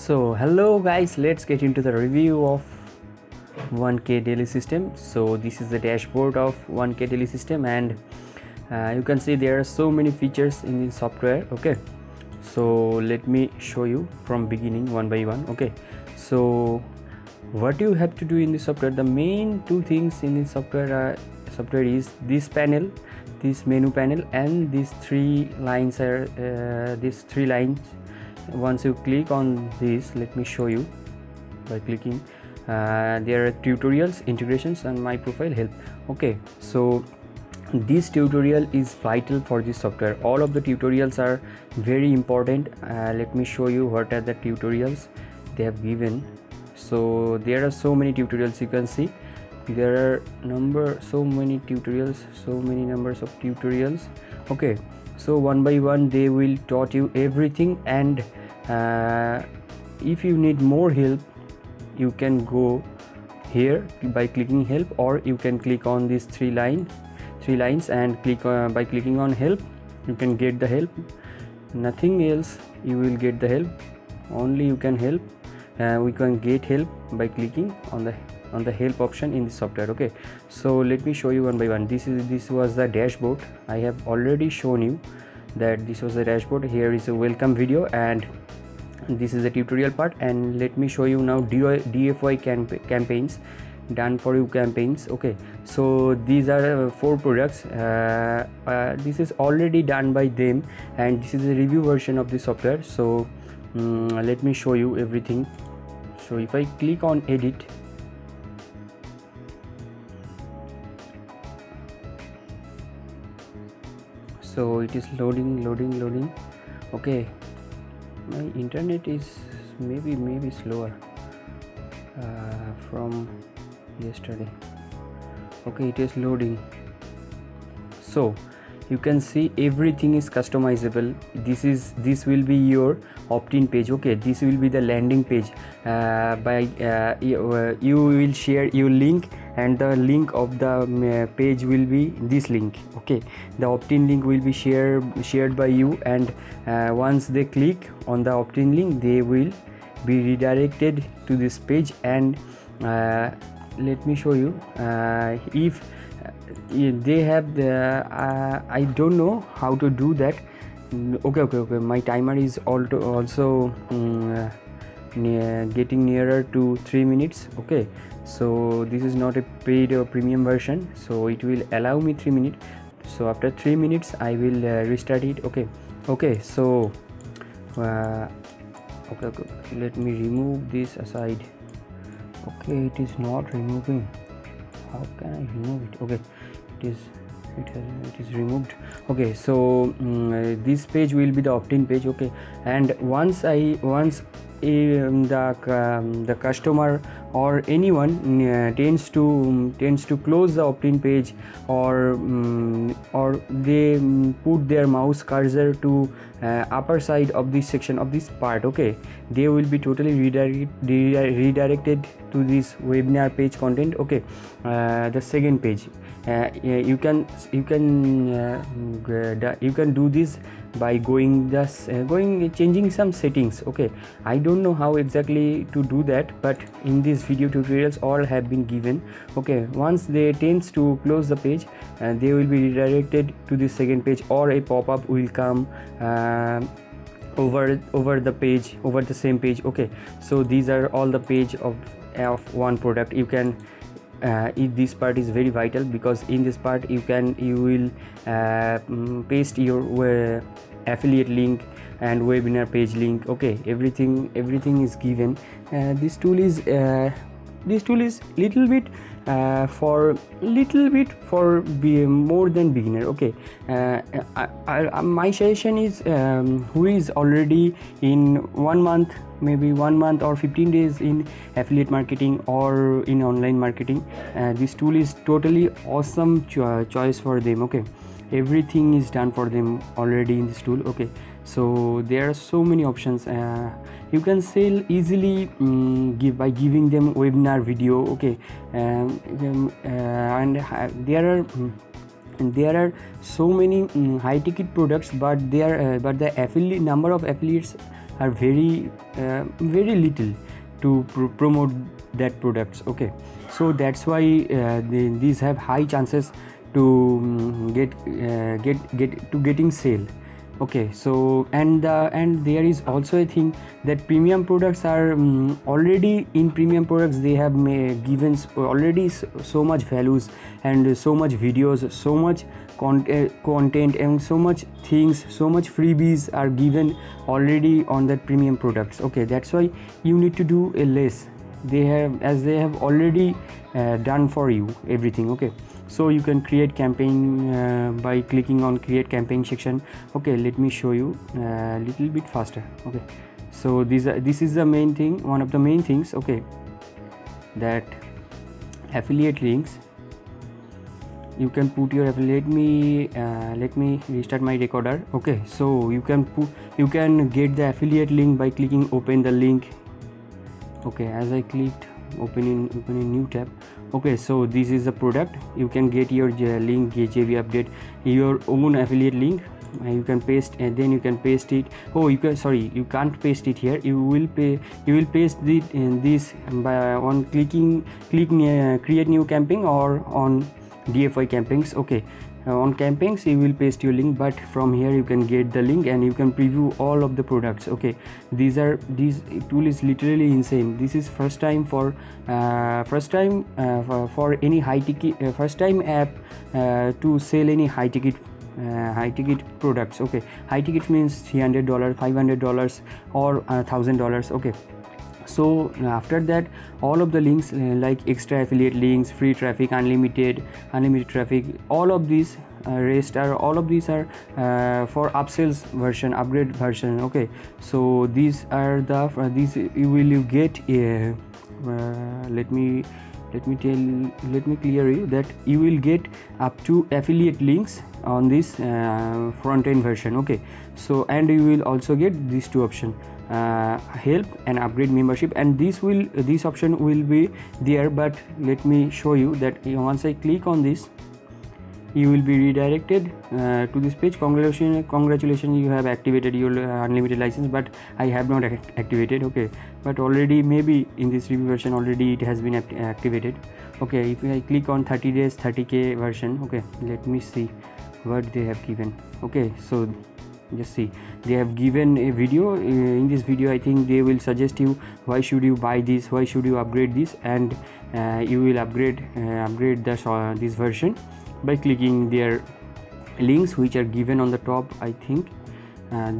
So hello guys, let's get into the review of 1K daily system. So this is the dashboard of 1K daily system, and you can see there are so many features in the software. Okay, so let me show you from beginning one by one. Okay, so what you have to do in the software, the main two things in the software is this panel, this menu panel, and these three lines are these three lines. Once you click on this, let me show you by clicking. There are tutorials, integrations, and my profile, help. Okay, so this tutorial is vital for this software. All of the tutorials are very important. Let me show you what are the tutorials they have given. So there are so many tutorials, you can see there are so many numbers of tutorials. Okay, so one by one they will taught you everything, and if you need more help you can go here by clicking help, or you can click on these three lines and click by clicking on help you can get the help. Nothing else, you will get the help, only you can help. We can get help by clicking on the help option in the software. Okay, so let me show you one by one. This was the dashboard. I have already shown you that this was the dashboard. Here is a welcome video, and this is the tutorial part. And let me show you now DFY campaigns, done for you campaigns. Okay, so these are 4 products. This is already done by them, and this is a review version of the software. So let me show you everything. So if I click on edit, so it is loading. Okay, my internet is maybe slower from yesterday. Okay, it is loading. So you can see everything is customizable. This will be your opt-in page. Okay, this will be the landing page. You will share your link, and the link of the page will be this link. Okay, the opt-in link will be shared by you, and once they click on the opt-in link they will be redirected to this page. And let me show you if they have the I don't know how to do that. Okay, my timer is also getting nearer to 3 minutes. Okay, so this is not a paid or premium version, so it will allow me 3 minutes. So after 3 minutes I will restart it. Okay, so okay, let me remove this aside. Okay, it is not removing. How can I remove it? Okay, it is removed. Okay, so this page will be the opt-in page. Okay, and once the customer or anyone tends to close the opt-in page, or they put their mouse cursor to upper side of this section of this part, okay, they will be totally redirected to this webinar page content. Okay, the second page, you can do this by changing some settings. Okay, I don't know how exactly to do that, but in this video tutorials all have been given. Okay, once they tends to close the page, they will be redirected to the second page, or a pop-up will come over the same page. Okay, so these are all the page of one product. You can if this part is very vital, because in this part you will paste your affiliate link and webinar page link. Okay, everything is given. This tool is little bit for more than beginner. Okay, my suggestion is who is already in 1 month, maybe 1 month or 15 days in affiliate marketing or in online marketing, this tool is totally awesome choice for them. Okay, everything is done for them already in this tool. Okay, so there are so many options. You can sell easily by giving them webinar video. Okay, and there are so many high ticket products, but the number of affiliates are very little to promote that products. Okay, so that's why these have high chances to getting sale. Okay, so and there is also a thing that premium products are already in premium products they have given already so much values and so much videos, so much content and so much things, so much freebies are given already on that premium products. Okay, that's why you need to do a less, they have already done for you everything. Okay, so you can create campaign by clicking on create campaign section. Okay, let me show you a little bit faster. Okay, so this is the main thing, one of the main things. Okay, that affiliate links, you can put your affiliate. Let me restart my recorder. Okay, so you can get the affiliate link by clicking open the link. Okay, as I clicked open in new tab. Okay, so this is the product. You can get your link, JV update, your own affiliate link. You can paste and then you can paste it. Oh, you can't paste it here. You will paste it in this by on click create new campaign or on DFI campaigns. Okay, on campaigns you will paste your link, but from here you can get the link and you can preview all of the products. Okay, this tool is literally insane. This is first time for any high ticket first time app to sell any high ticket products. Okay, high ticket means $300, $500 or $1,000. Okay, so after that all of the links like extra affiliate links, free traffic, unlimited traffic, all of these all of these are for upsells version, upgrade version. Okay, so these are the you get let me clear you that you will get up to affiliate links on this front end version. Okay, so and you will also get these two options, help and upgrade membership, and this option will be there. But let me show you that once I click on this, you will be redirected to this page. Congratulations, you have activated your unlimited license, but I have not activated. Okay, but already maybe in this review version already it has been activated. Okay, if I click on 30 days 30k version, okay, let me see what they have given. Okay, so just see, they have given a video. In this video I think they will suggest you why should you buy this, why should you upgrade this, and you will upgrade this version by clicking their links which are given on the top. I think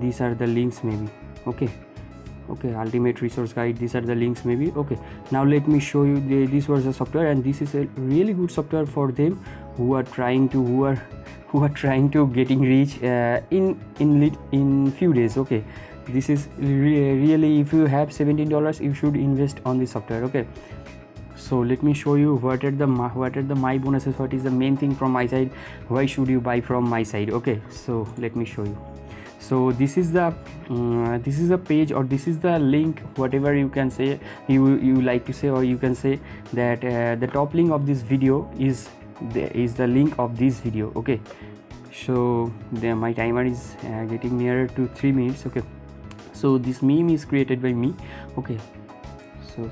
these are the links maybe. Okay, ultimate resource guide, these are the links maybe. Okay, now let me show you this was a software, and this is a really good software for them who are trying to getting rich in few days. Okay, this is really, if you have $17 you should invest on this software. Okay, so let me show you what are the my bonuses, what is the main thing from my side, why should you buy from my side. Okay, so let me show you. So this is the page, or this is the link, whatever you can say, you like to say, or you can say that the top link of this video is the link of this video. Okay, so my timer is getting nearer to 3 minutes. Okay, so this meme is created by me. Okay, so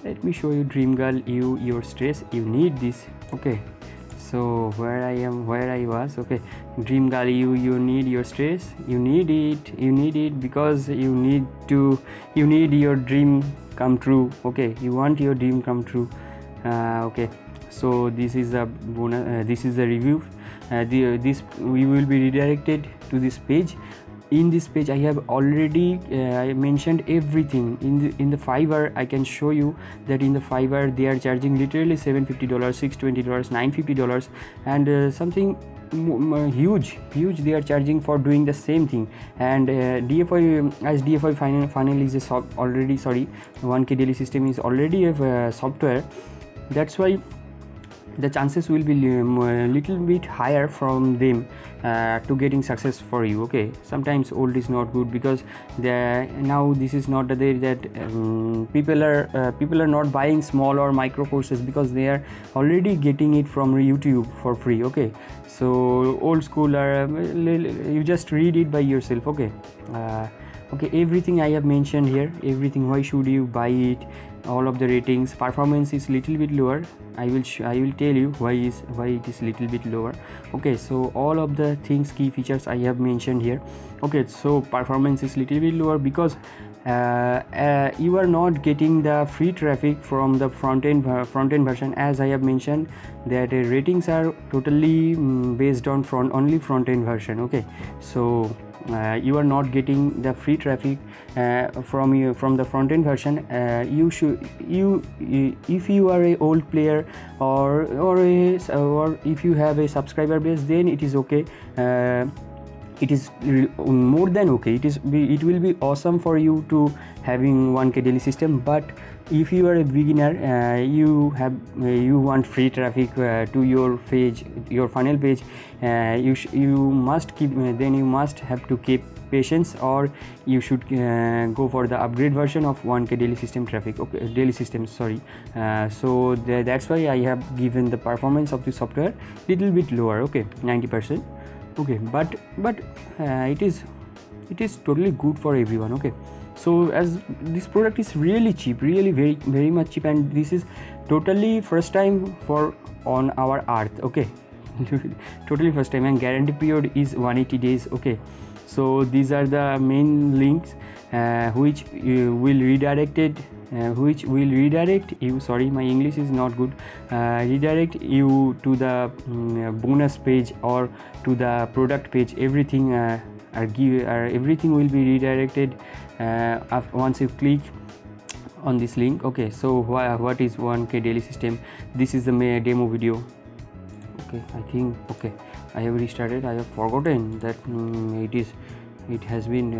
let me show you. Dream girl, your stress, you need this. Okay, so where I was. Okay, dream girl, you need your stress, you need it because you need your dream come true. Okay, you want your dream come true. Okay, so this is a bonus, this is the review. We will be redirected to this page. In this page I have already I mentioned everything. In the Fiverr I can show you that in the Fiverr they are charging literally $750, $620, $950, and something huge they are charging for doing the same thing. And DFI funnel is already 1K daily system is already a software. That's why the chances will be little bit higher from them to getting success for you. Okay, sometimes old is not good, because now this is not the day that people are not buying small or micro courses, because they are already getting it from YouTube for free. Okay, so old school are you just read it by yourself. Okay, Okay, everything I have mentioned here, everything, why should you buy it, all of the ratings. Performance is little bit lower. I will tell you why it is little bit lower. Okay, so all of the things, key features I have mentioned here. Okay, so performance is little bit lower because you are not getting the free traffic from the front end version. As I have mentioned that ratings are totally based on only front end version. Okay, so you are not getting the free traffic from the front end version. If you are a old player or if you have a subscriber base, then it is okay. It is more than okay. It will be awesome for you to having 1K daily system. But if you are a beginner, you want free traffic to your page, your funnel page, you must have to keep patience, or you should go for the upgrade version of 1K daily system traffic. Okay, daily system, sorry. So that's why I have given the performance of the software little bit lower. Okay, 90%. Okay, but it is totally good for everyone. Okay, so as this product is really cheap, really very much cheap, and this is totally first time on our earth. Okay, totally first time, and guarantee period is 180 days. Okay, so these are the main links which will redirect you, sorry, my English is not good, redirect you to the bonus page or to the product page. Everything everything will be redirected once you click on this link. Okay, so what is 1K daily system? This is the demo video. Okay, I think, okay, I have restarted. I have forgotten that it has been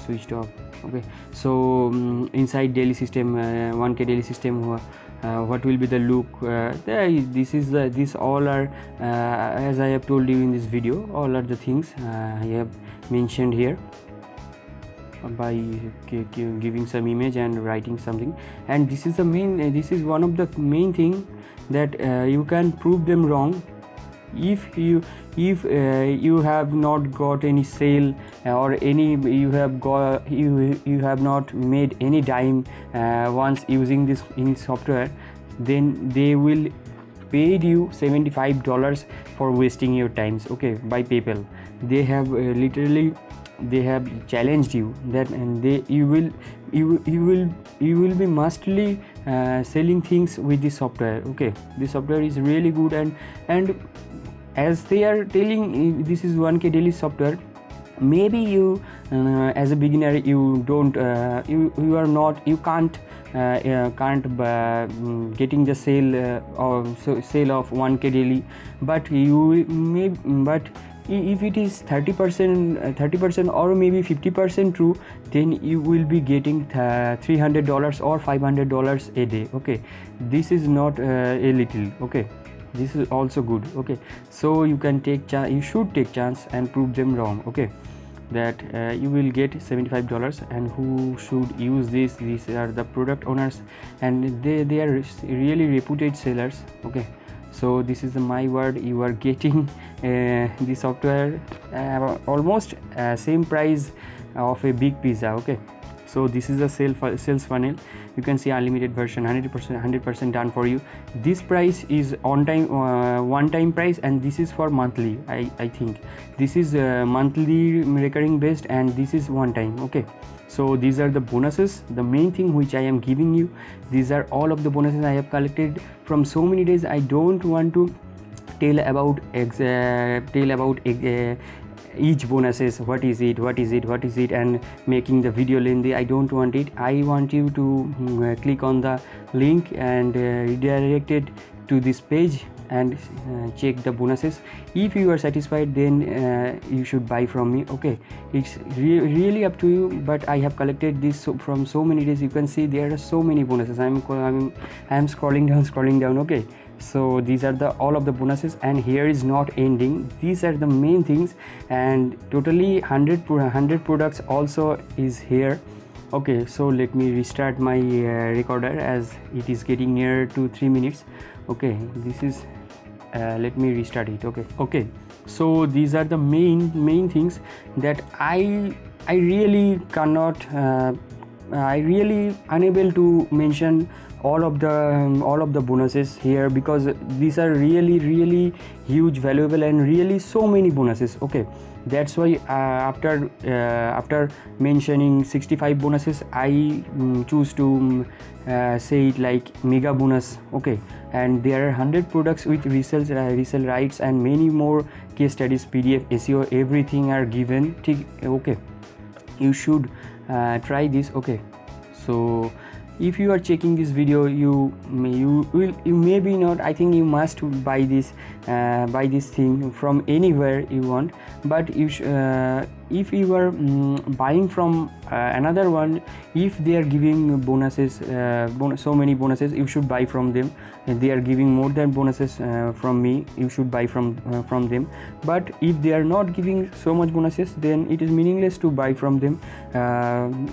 switched off. Okay, so inside daily system, 1K daily system, what will be the look? This all are as I have told you in this video, all are the things I have mentioned here by giving some image and writing something. And this is one of the main thing that you can prove them wrong if you have not got any sale or you have not made any dime once using this in software. Then they will pay you $75 for wasting your times. Okay, by PayPal. They have literally they have challenged you that, and you will be mostly selling things with this software. Okay, this software is really good, and as they are telling this is 1K daily software, maybe you as a beginner you don't you can't getting the sale sale of 1K daily, but if it is 30% or maybe 50% true, then you will be getting $300 or $500 a day. Okay, this is not a little. Okay, this is also good. Okay, so you can you should take chance and prove them wrong. Okay, that you will get $75. And who should use this? These are the product owners, and they are really reputed sellers. Okay, so this is my word. You are getting the software almost same price of a big pizza. Okay, so this is the sales funnel. You can see unlimited version, 100% done for you. This price is on time one time price, and this is for monthly. I think this is monthly recurring based, and this is one time. Okay, so these are the bonuses, the main thing which I am giving you. These are all of the bonuses I have collected from so many days. I don't want to tell about each bonuses, what is it, and making the video lengthy. I don't want it. I want you to click on the link and redirect it to this page and check the bonuses. If you are satisfied, then you should buy from me. Okay, it's really up to you, but I have collected this from so many days. You can see there are so many bonuses. I am scrolling down. Okay, so these are all of the bonuses, and here is not ending. These are the main things, and totally 100 products also is here. Okay, so let me restart my recorder as it is getting near to 3 minutes. Okay, this is let me restart it. Okay, So these are the main things that I really cannot I really unable to mention all of the bonuses here, because these are really huge, valuable, and really so many bonuses. Okay, that's why after mentioning 65 bonuses, I choose to say it like mega bonus. Okay, and there are 100 products with resell rights and many more case studies, PDF, SEO, everything are given. Okay, you should try this. Okay, so if you are checking this video, you maybe not, I think you must buy this thing from anywhere you want, but if you are buying from another one, if they are giving bonuses, so many bonuses, you should buy from them. And they are giving more than bonuses from me, you should buy from them. But if they are not giving so much bonuses, then it is meaningless to buy from them.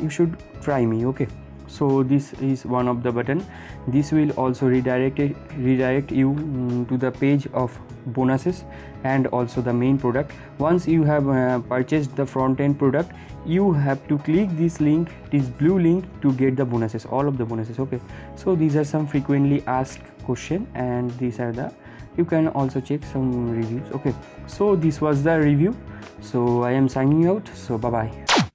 You should try me. Okay, so this is one of the button. This will also redirect you to the page of bonuses and also the main product. Once you have purchased the front end product, you have to click this link, this blue link, to get the bonuses, all of the bonuses. Okay, so these are some frequently asked question, and these are the, you can also check some reviews. Okay, so this was the review. So I am signing out. So bye bye.